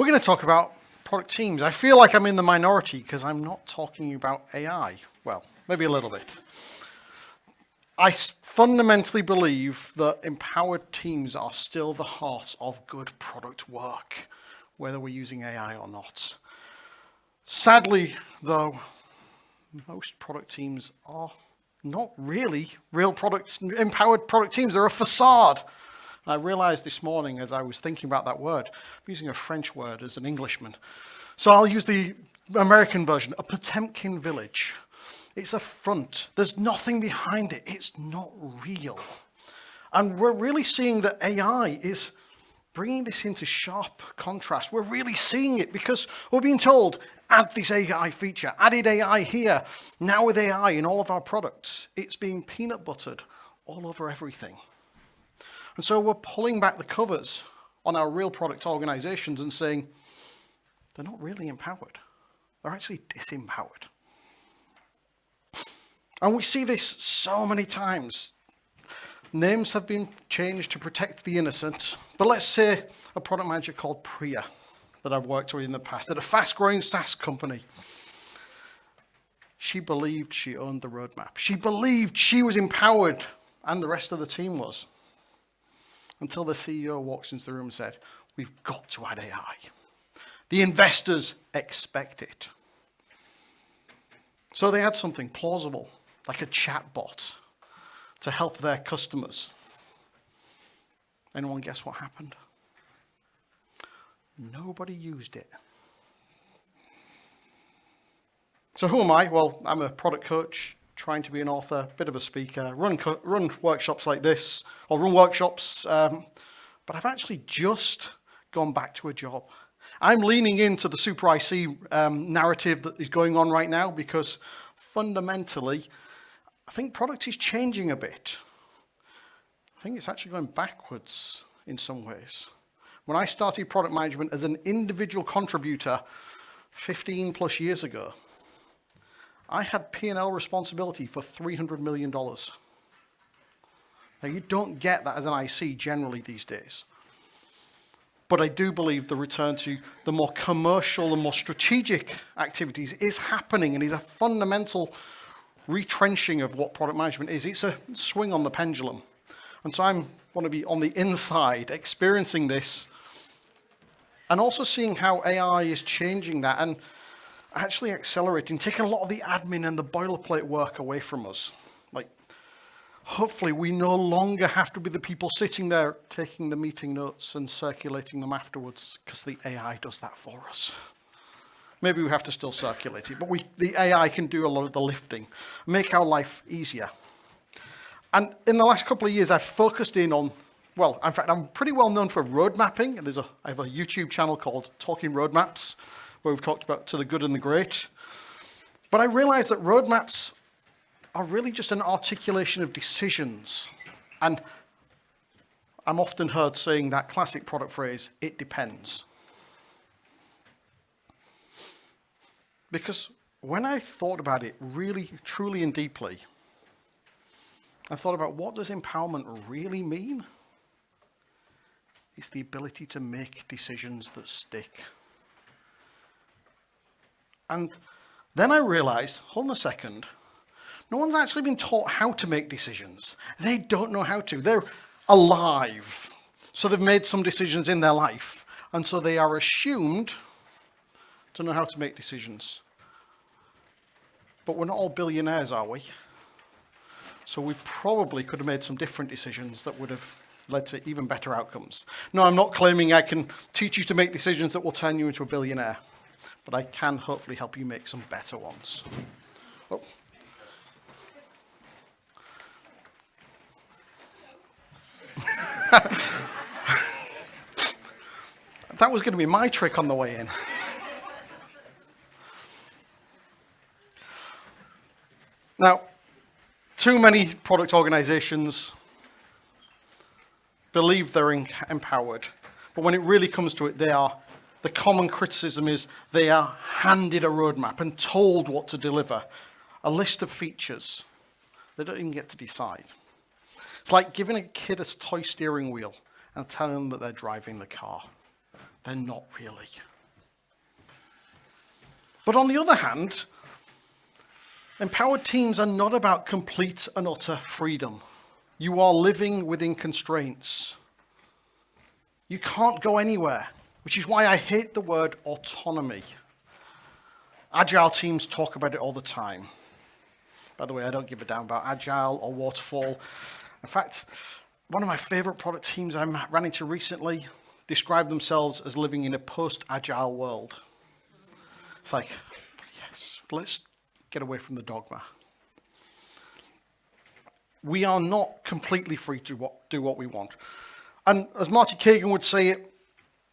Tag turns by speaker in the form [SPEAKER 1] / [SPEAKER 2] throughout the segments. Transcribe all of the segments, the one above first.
[SPEAKER 1] We're going to talk about product teams. I feel like I'm in the minority because I'm not talking about AI. Well, maybe a little bit. I fundamentally believe that empowered teams are still the heart of good product work, whether we're using AI or not. Sadly, though, most product teams are not really real empowered product teams. They're a facade. I realized this morning as I was thinking about that word, I'm using a French word as an Englishman. So I'll use the American version, a Potemkin village. It's a front. There's nothing behind it. It's not real. And we're really seeing that AI is bringing this into sharp contrast. We're really seeing it because we're being told, add this AI feature, added AI here. Now with AI in all of our products, it's being peanut buttered all over everything. And so we're pulling back the covers on our real product organizations and saying, they're not really empowered. They're actually disempowered. And we see this so many times. Names have been changed to protect the innocent. But let's say a product manager called Priya that I've worked with in the past at a fast-growing SaaS company. She believed she owned the roadmap. She believed she was empowered, and the rest of the team was. Until the CEO walks into the room and said, we've got to add AI. The investors expect it. So they had something plausible, like a chatbot, to help their customers. Anyone guess what happened? Nobody used it. So who am I? Well, I'm a product coach, trying to be an author, bit of a speaker, run workshops like this, or run workshops, but I've actually just gone back to a job. I'm leaning into the Super IC narrative that is going on right now because fundamentally, I think product is changing a bit. I think it's actually going backwards in some ways. When I started product management as an individual contributor 15 plus years ago, I had P&L responsibility for $300 million. Now, you don't get that as an IC generally these days. But I do believe the return to the more commercial and more strategic activities is happening and is a fundamental retrenching of what product management is. It's a swing on the pendulum. And so I want to be on the inside, experiencing this, and also seeing how AI is changing that and actually accelerating, taking a lot of the admin and the boilerplate work away from us. Like, hopefully we no longer have to be the people sitting there taking the meeting notes and circulating them afterwards, because the AI does that for us. Maybe we have to still circulate it, but the AI can do a lot of the lifting, make our life easier. And in the last couple of years, I've focused in on, well, in fact, I'm pretty well known for road mapping. I have a YouTube channel called Talking Roadmaps, where we've talked about to the good and the great. But I realized that roadmaps are really just an articulation of decisions. And I'm often heard saying that classic product phrase, it depends. Because when I thought about it really, truly and deeply, I thought about what does empowerment really mean? It's the ability to make decisions that stick. And then I realized, hold on a second, no one's actually been taught how to make decisions. They don't know how to. They're alive. So they've made some decisions in their life. And so they are assumed to know how to make decisions. But we're not all billionaires, are we? So we probably could have made some different decisions that would have led to even better outcomes. No, I'm not claiming I can teach you to make decisions that will turn you into a billionaire, but I can hopefully help you make some better ones. Oh. That was going to be my trick on the way in. Now, too many product organizations believe they're empowered, but when it really comes to it, the common criticism is they are handed a roadmap and told what to deliver, a list of features. They don't even get to decide. It's like giving a kid a toy steering wheel and telling them that they're driving the car. They're not really. But on the other hand, empowered teams are not about complete and utter freedom. You are living within constraints. You can't go anywhere, which is why I hate the word autonomy. Agile teams talk about it all the time. By the way, I don't give a damn about agile or waterfall. In fact, one of my favorite product teams I ran into recently described themselves as living in a post-agile world. It's like, yes, let's get away from the dogma. We are not completely free to do what we want. And as Marty Kagan would say it,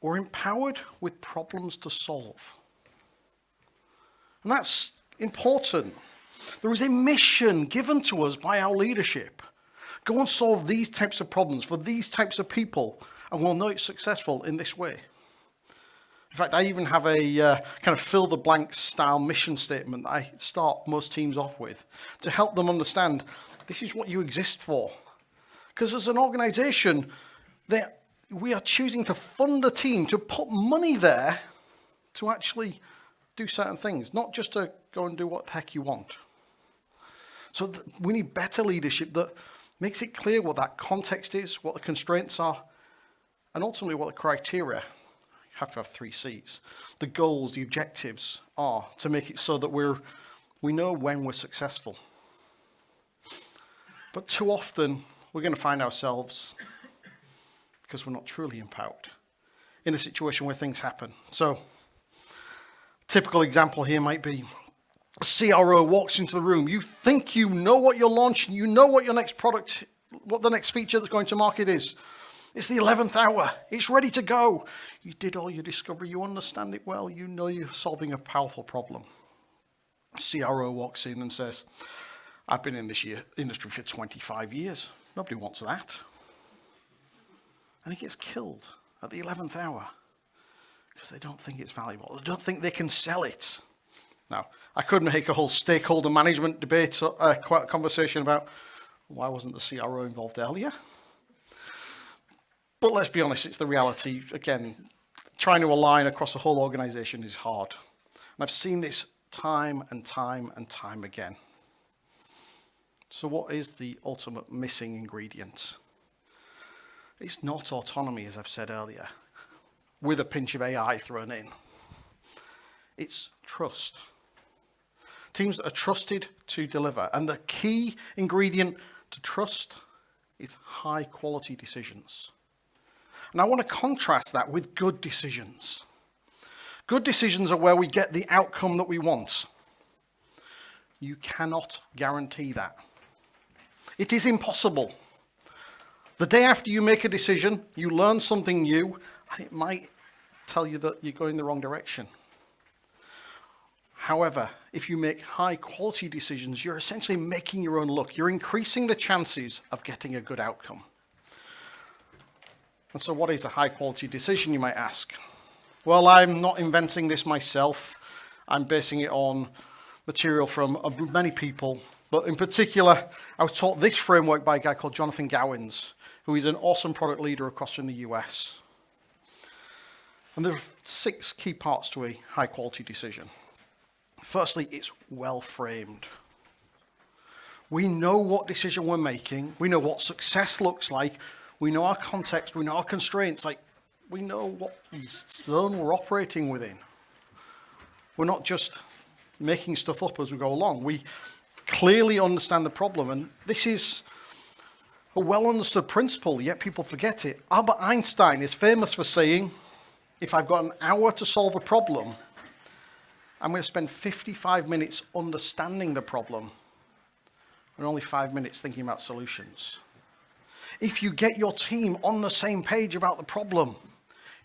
[SPEAKER 1] we're empowered with problems to solve. And that's important. There is a mission given to us by our leadership. Go and solve these types of problems for these types of people, and we'll know it's successful in this way. In fact, I even have a kind of fill-the-blanks style mission statement that I start most teams off with to help them understand this is what you exist for. Because as an organization, we are choosing to fund a team, to put money there to actually do certain things, not just to go and do what the heck you want. So we need better leadership that makes it clear what that context is, what the constraints are, and ultimately what the criteria, you have to have 3 C's, the goals, the objectives are, to make it so that we know when we're successful. But too often, we're going to find ourselves, because we're not truly empowered, in a situation where things happen. So, typical example here might be a CRO walks into the room. You think you know what you're launching, you know what your next product, what the next feature that's going to market is. It's the 11th hour. It's ready to go. You did all your discovery. You understand it well. You know you're solving a powerful problem. CRO walks in and says, I've been in this industry for 25 years. Nobody wants that. And he gets killed at the 11th hour because they don't think it's valuable. They don't think they can sell it. Now, I could make a whole stakeholder management debate, conversation about why wasn't the CRO involved earlier? But let's be honest, it's the reality. Again, trying to align across the whole organization is hard. And I've seen this time and time and time again. So what is the ultimate missing ingredient? It's not autonomy, as I've said earlier, with a pinch of AI thrown in. It's trust. Teams that are trusted to deliver. And the key ingredient to trust is high quality decisions. And I want to contrast that with good decisions. Good decisions are where we get the outcome that we want. You cannot guarantee that. It is impossible. The day after you make a decision, you learn something new, and it might tell you that you're going the wrong direction. However, if you make high quality decisions, you're essentially making your own luck. You're increasing the chances of getting a good outcome. And so what is a high quality decision, you might ask? Well, I'm not inventing this myself. I'm basing it on material from many people. But in particular, I was taught this framework by a guy called Jonathan Gowins, who is an awesome product leader across in the US. And there are 6 key parts to a high quality decision. Firstly, it's well framed. We know what decision we're making. We know what success looks like. We know our context. We know our constraints. We know what zone we're operating within. We're not just making stuff up as we go along. We clearly understand the problem. And this is a well understood principle, yet people forget it. Albert Einstein is famous for saying, if I've got an hour to solve a problem, I'm going to spend 55 minutes understanding the problem and only 5 minutes thinking about solutions. If you get your team on the same page about the problem,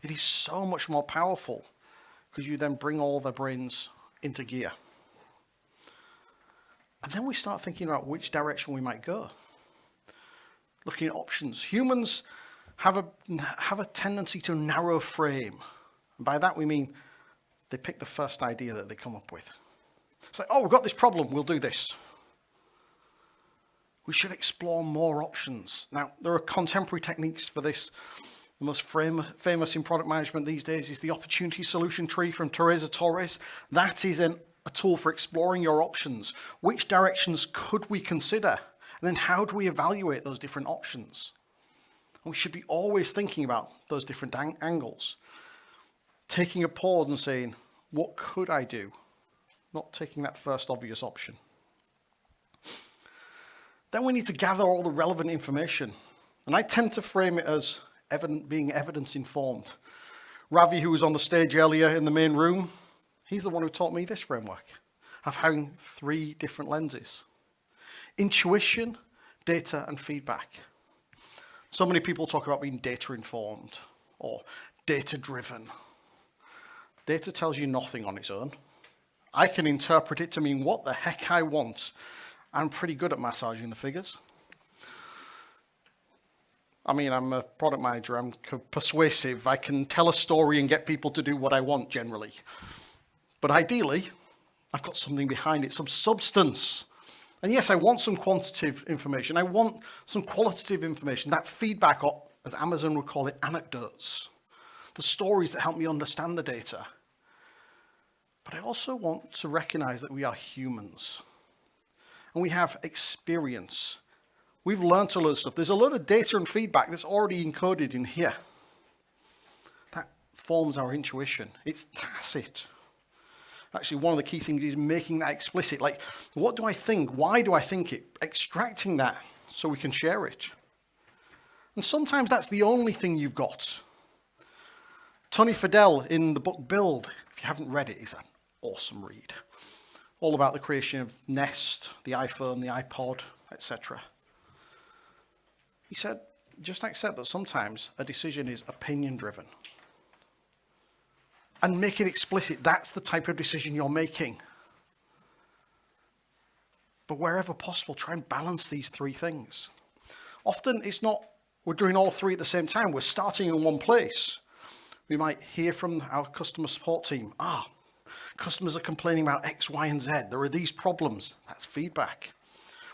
[SPEAKER 1] it is so much more powerful because you then bring all their brains into gear. And then we start thinking about which direction we might go. Looking at options. Humans have a tendency to narrow frame. And by that we mean they pick the first idea that they come up with. It's like, oh, we've got this problem, we'll do this. We should explore more options. Now, there are contemporary techniques for this. The most famous in product management these days is the opportunity solution tree from Teresa Torres. That is a tool for exploring your options. Which directions could we consider? And then how do we evaluate those different options? And we should be always thinking about those different angles. Taking a pause and saying, what could I do? Not taking that first obvious option. Then we need to gather all the relevant information. And I tend to frame it as being evidence informed. Ravi, who was on the stage earlier in the main room, he's the one who taught me this framework of having 3 different lenses. Intuition, data, and feedback. So many people talk about being data informed or data driven. Data tells you nothing on its own. I can interpret it to mean what the heck I want. I'm pretty good at massaging the figures. I mean, I'm a product manager, I'm persuasive, I can tell a story and get people to do what I want generally. But ideally, I've got something behind it, some substance. And yes, I want some quantitative information, I want some qualitative information, that feedback, or as Amazon would call it, anecdotes. The stories that help me understand the data. But I also want to recognize that we are humans. And we have experience. We've learned a lot of stuff. There's a lot of data and feedback that's already encoded in here. That forms our intuition. It's tacit. Actually, one of the key things is making that explicit. Like, what do I think? Why do I think it? Extracting that so we can share it. And sometimes that's the only thing you've got. Tony Fadell in the book Build, if you haven't read it, is an awesome read. All about the creation of Nest, the iPhone, the iPod, etc. He said, just accept that sometimes a decision is opinion-driven. And make it explicit, that's the type of decision you're making. But wherever possible, try and balance these 3 things. Often it's not, we're doing all 3 at the same time. We're starting in one place. We might hear from our customer support team, customers are complaining about X, Y, and Z. There are these problems. That's feedback.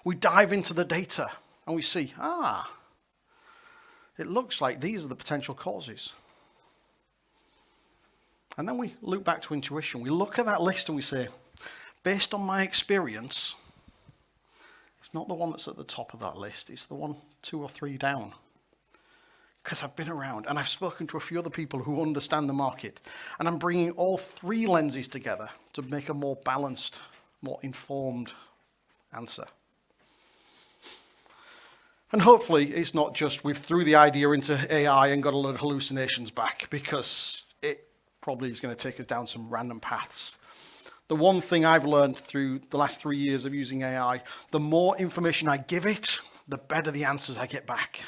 [SPEAKER 1] We dive into the data and we see, it looks like these are the potential causes. And then we loop back to intuition. We look at that list and we say, based on my experience, it's not the one that's at the top of that list. It's the one 2 or 3 down. Because I've been around and I've spoken to a few other people who understand the market. And I'm bringing all 3 lenses together to make a more balanced, more informed answer. And hopefully it's not just we've threw the idea into AI and got a load of hallucinations back, because it probably is going to take us down some random paths. The one thing I've learned through the last 3 years of using AI, the more information I give it, the better the answers I get back.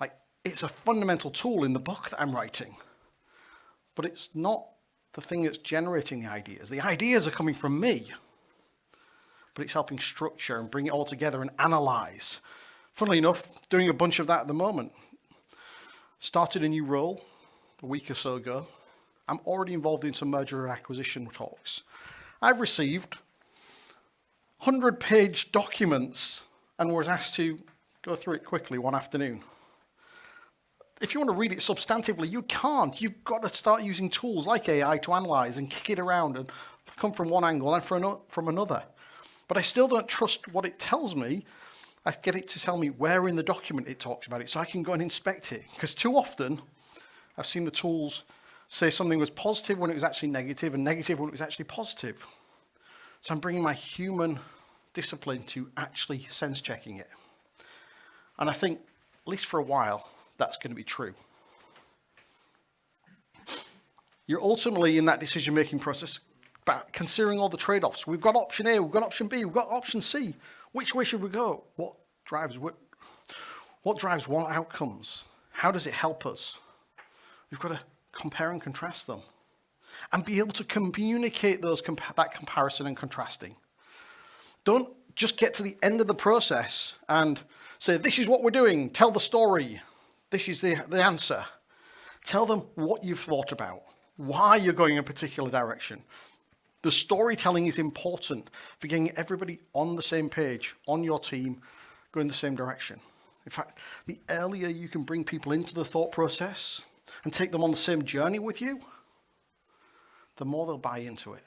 [SPEAKER 1] Like, it's a fundamental tool in the book that I'm writing, but it's not the thing that's generating the ideas. The ideas are coming from me. But it's helping structure and bring it all together and analyze. Funnily enough, doing a bunch of that at the moment. Started a new role a week or so ago. I'm already involved in some merger and acquisition talks. I've received 100-page documents and was asked to go through it quickly one afternoon. If you want to read it substantively, you can't. You've got to start using tools like AI to analyze and kick it around and come from one angle and from another. But I still don't trust what it tells me. I get it to tell me where in the document it talks about it so I can go and inspect it. Because too often, I've seen the tools say something was positive when it was actually negative and negative when it was actually positive. So I'm bringing my human discipline to actually sense checking it. And I think, at least for a while, that's going to be true. You're ultimately in that decision-making process about considering all the trade-offs. We've got option A, we've got option B, we've got option C. Which way should we go? What drives what outcomes? How does it help us? We've got to compare and contrast them and be able to communicate that comparison and contrasting. Don't just get to the end of the process and say, this is what we're doing, tell the story, this is the answer. Tell them what you've thought about, why you're going in a particular direction. The storytelling is important for getting everybody on the same page, on your team, going the same direction. In fact, the earlier you can bring people into the thought process and take them on the same journey with you, the more they'll buy into it.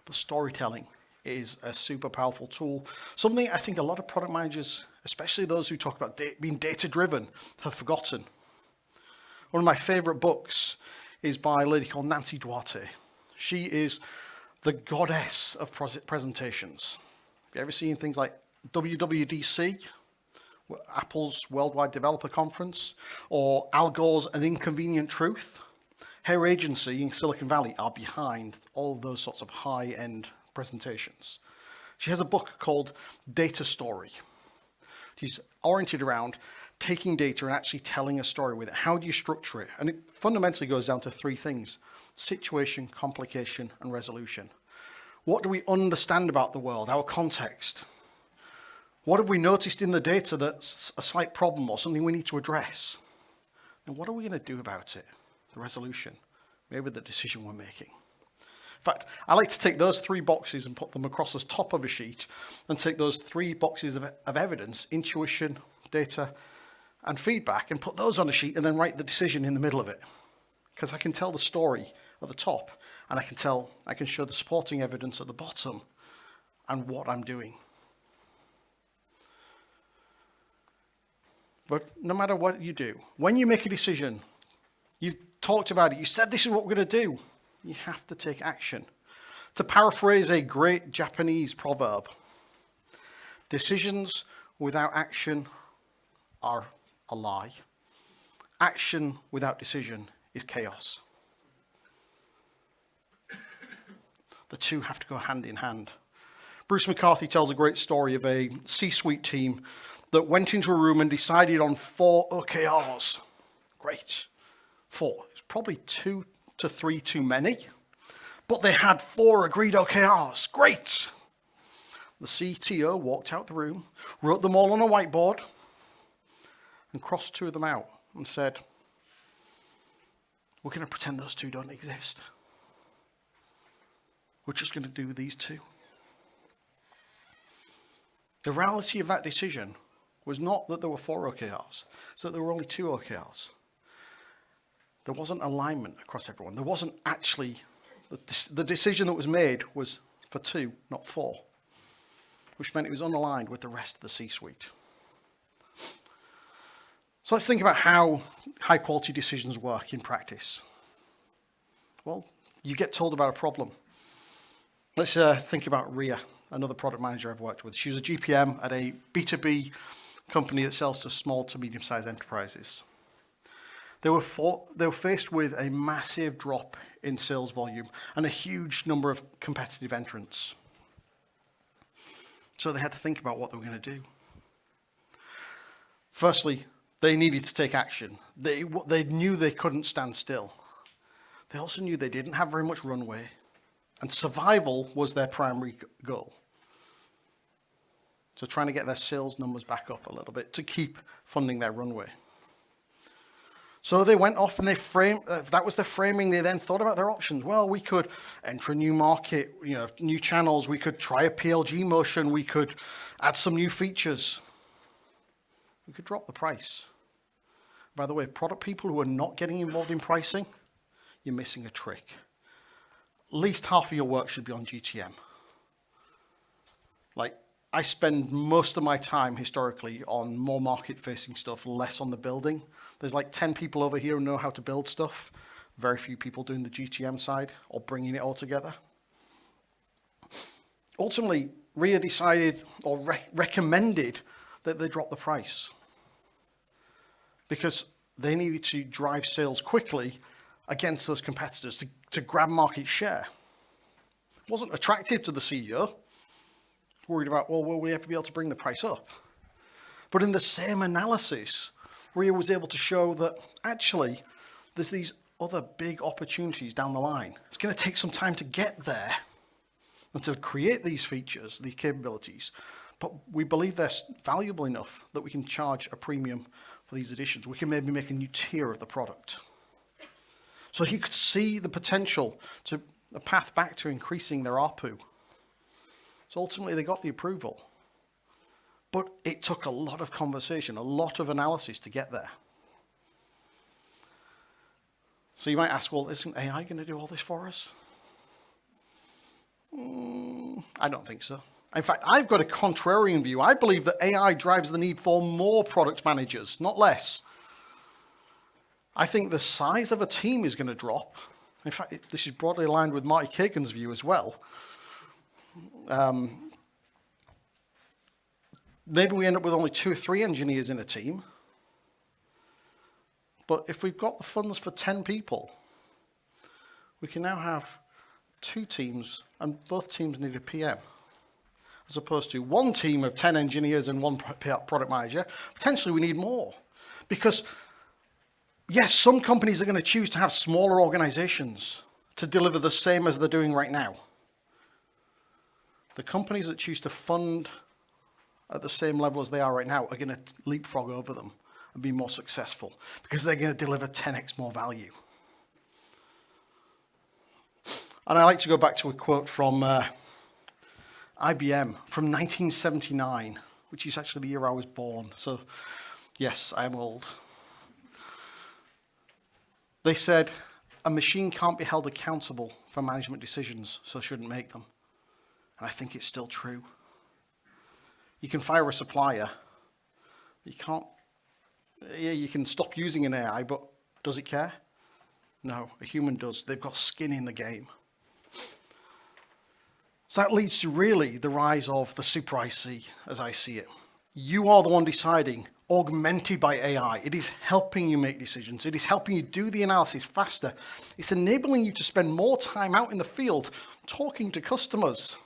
[SPEAKER 1] But storytelling is a super powerful tool. Something I think a lot of product managers, especially those who talk about being data-driven, have forgotten. One of my favorite books is by a lady called Nancy Duarte. She is the goddess of presentations. Have you ever seen things like WWDC, Apple's Worldwide Developer Conference, or Al Gore's An Inconvenient Truth? Her agency in Silicon Valley are behind all of those sorts of high-end presentations. She has a book called Data Story. She's oriented around taking data and actually telling a story with it. How do you structure it? And it fundamentally goes down to three things: situation, complication, and resolution. What do we understand about the world, our context? What have we noticed in the data that's a slight problem or something we need to address? And what are we going to do about it? The resolution, maybe the decision we're making. In fact, I like to take those three boxes and put them across the top of a sheet and take those three boxes of evidence, intuition, data, and feedback, and put those on a sheet and then write the decision in the middle of it. Because I can tell the story at the top, and I can show the supporting evidence at the bottom and what I'm doing. But no matter what you do, when you make a decision, you've talked about it, you said this is what we're going to do, you have to take action. To paraphrase a great Japanese proverb, decisions without action are a lie. Action without decision is chaos. The two have to go hand in hand. Bruce McCarthy tells a great story of a C-suite team that went into a room and decided on 4 OKRs. Great. 4. It's probably 2 to 3 too many, but they had 4 agreed OKRs. Great. The CTO walked out the room, wrote them all on a whiteboard, and crossed 2 of them out and said, we're going to pretend those 2 don't exist. We're just going to do these 2. The reality of that decision was not that there were 4 OKRs, it's that there were only 2 OKRs. There wasn't alignment across everyone. There wasn't actually, the decision that was made was for 2, not 4, which meant it was unaligned with the rest of the C-suite. So let's think about how high quality decisions work in practice. Well, you get told about a problem. Let's think about Ria, another product manager I've worked with. She was a GPM at a B2B company that sells to small to medium-sized enterprises. They were faced with a massive drop in sales volume and a huge number of competitive entrants. So they had to think about what they were going to do. Firstly, they needed to take action. They knew they couldn't stand still. They also knew they didn't have very much runway, and survival was their primary goal. So trying to get their sales numbers back up a little bit to keep funding their runway. So they went off and they framed, that was the framing. They then thought about their options. Well, we could enter a new market, new channels. We could try a PLG motion. We could add some new features. We could drop the price. By the way, product people who are not getting involved in pricing, you're missing a trick. At least half of your work should be on GTM. I spend most of my time historically on more market-facing stuff, less on the building. There's 10 people over here who know how to build stuff. Very few people doing the GTM side or bringing it all together. Ultimately, Ria decided or recommended that they drop the price because they needed to drive sales quickly against those competitors to grab market share. It wasn't attractive to the CEO. Worried about, well, will we ever be able to bring the price up? But in the same analysis, Ria was able to show that actually there's these other big opportunities down the line. It's going to take some time to get there and to create these features, these capabilities. But we believe they're valuable enough that we can charge a premium for these additions. We can maybe make a new tier of the product. So he could see the potential to a path back to increasing their ARPU. So ultimately they got the approval. But it took a lot of conversation, a lot of analysis to get there. So you might ask, well, isn't AI going to do all this for us? I don't think so. In fact, I've got a contrarian view. I believe that AI drives the need for more product managers, not less. I think the size of a team is going to drop. In fact, this is broadly aligned with Marty Kagan's view as well. Maybe we end up with only 2 or 3 engineers in a team. But if we've got the funds for 10 people, we can now have 2 teams, and both teams need a PM. As opposed to 1 team of 10 engineers and 1 product manager. Potentially we need more. Because, yes, some companies are going to choose to have smaller organizations to deliver the same as they're doing right now. The companies that choose to fund at the same level as they are right now are going to leapfrog over them and be more successful because they're going to deliver 10x more value. And I like to go back to a quote from IBM from 1979, which is actually the year I was born. So, yes, I am old. They said, a machine can't be held accountable for management decisions, so shouldn't make them. And I think it's still true. You can fire a supplier. You can't. Yeah, you can stop using an AI, but does it care? No, a human does. They've got skin in the game. So that leads to really the rise of the super IC, as I see it. You are the one deciding, augmented by AI. It is helping you make decisions. It is helping you do the analysis faster. It's enabling you to spend more time out in the field talking to customers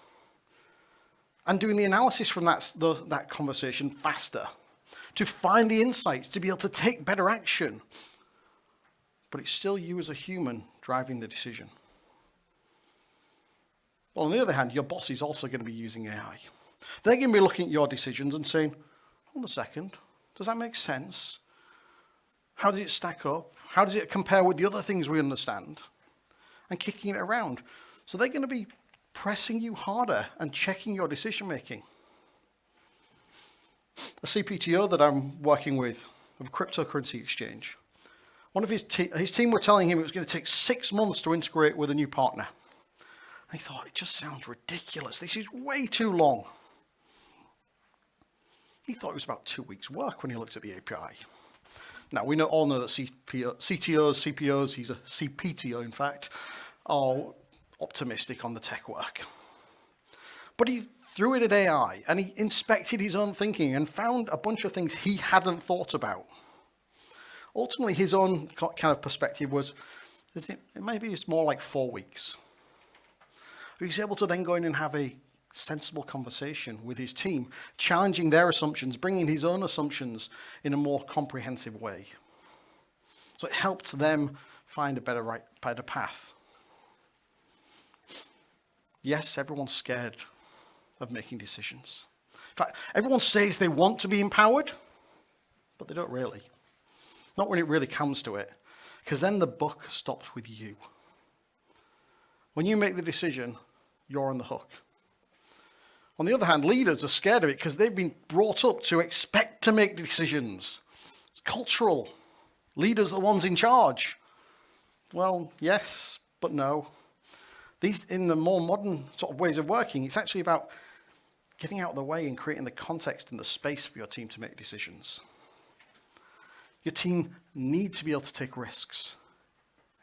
[SPEAKER 1] and doing the analysis from that conversation faster, to find the insights, to be able to take better action. But it's still you as a human driving the decision. Well, on the other hand, your boss is also going to be using AI. They're going to be looking at your decisions and saying, hold a second, does that make sense? How does it stack up? How does it compare with the other things we understand? And kicking it around. So they're going to be pressing you harder and checking your decision making. A CPTO that I'm working with of a cryptocurrency exchange, one of his team were telling him it was going to take 6 months to integrate with a new partner. And he thought, it just sounds ridiculous. This is way too long. He thought it was about 2 weeks' work when he looked at the API. Now, we all know that CTOs, CPOs, he's a CPTO, in fact, are optimistic on the tech work. But he threw it at AI, and he inspected his own thinking and found a bunch of things he hadn't thought about. Ultimately, his own kind of perspective was, maybe it's more like 4 weeks. He was able to then go in and have a sensible conversation with his team, challenging their assumptions, bringing his own assumptions in a more comprehensive way. So it helped them find a better path. Yes, everyone's scared of making decisions. In fact, everyone says they want to be empowered, but they don't really. Not when it really comes to it, because then the buck stops with you. When you make the decision, you're on the hook. On the other hand, leaders are scared of it because they've been brought up to expect to make decisions. It's cultural. Leaders are the ones in charge. Well, yes, but no. These, in the more modern sort of ways of working, it's actually about getting out of the way and creating the context and the space for your team to make decisions. Your team need to be able to take risks.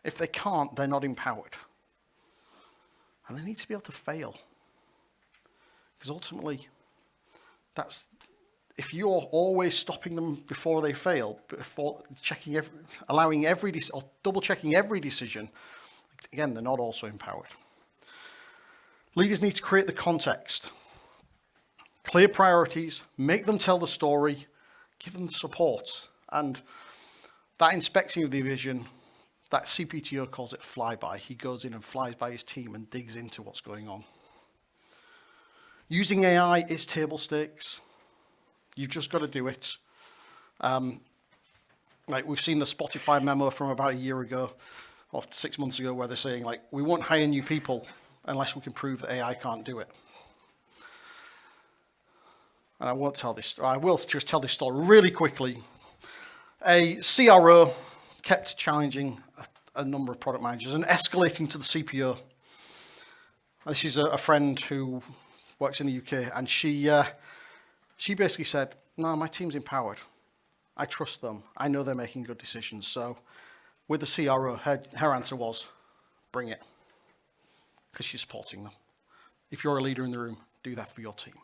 [SPEAKER 1] If they can't, they're not empowered. And they need to be able to fail. Because ultimately, if you're always stopping them before they fail, before double checking every decision, again, they're not also empowered. Leaders need to create the context, clear priorities, make them tell the story, give them the support, and that inspecting of the vision, that CPTO calls it flyby. He goes in and flies by his team and digs into what's going on. Using AI is table stakes. You've just got to do it. Like we've seen the Spotify memo from about a year ago, or 6 months ago, where they're saying, like, we won't hire new people unless we can prove that AI can't do it. and I won't tell this. I will just tell this story really quickly. A CRO kept challenging a number of product managers and escalating to the CPO. This is a friend who works in the UK, and she basically said, "No, my team's empowered. I trust them. I know they're making good decisions." So, with the CRO, her answer was, "Bring it," because she's supporting them. If you're a leader in the room, do that for your team.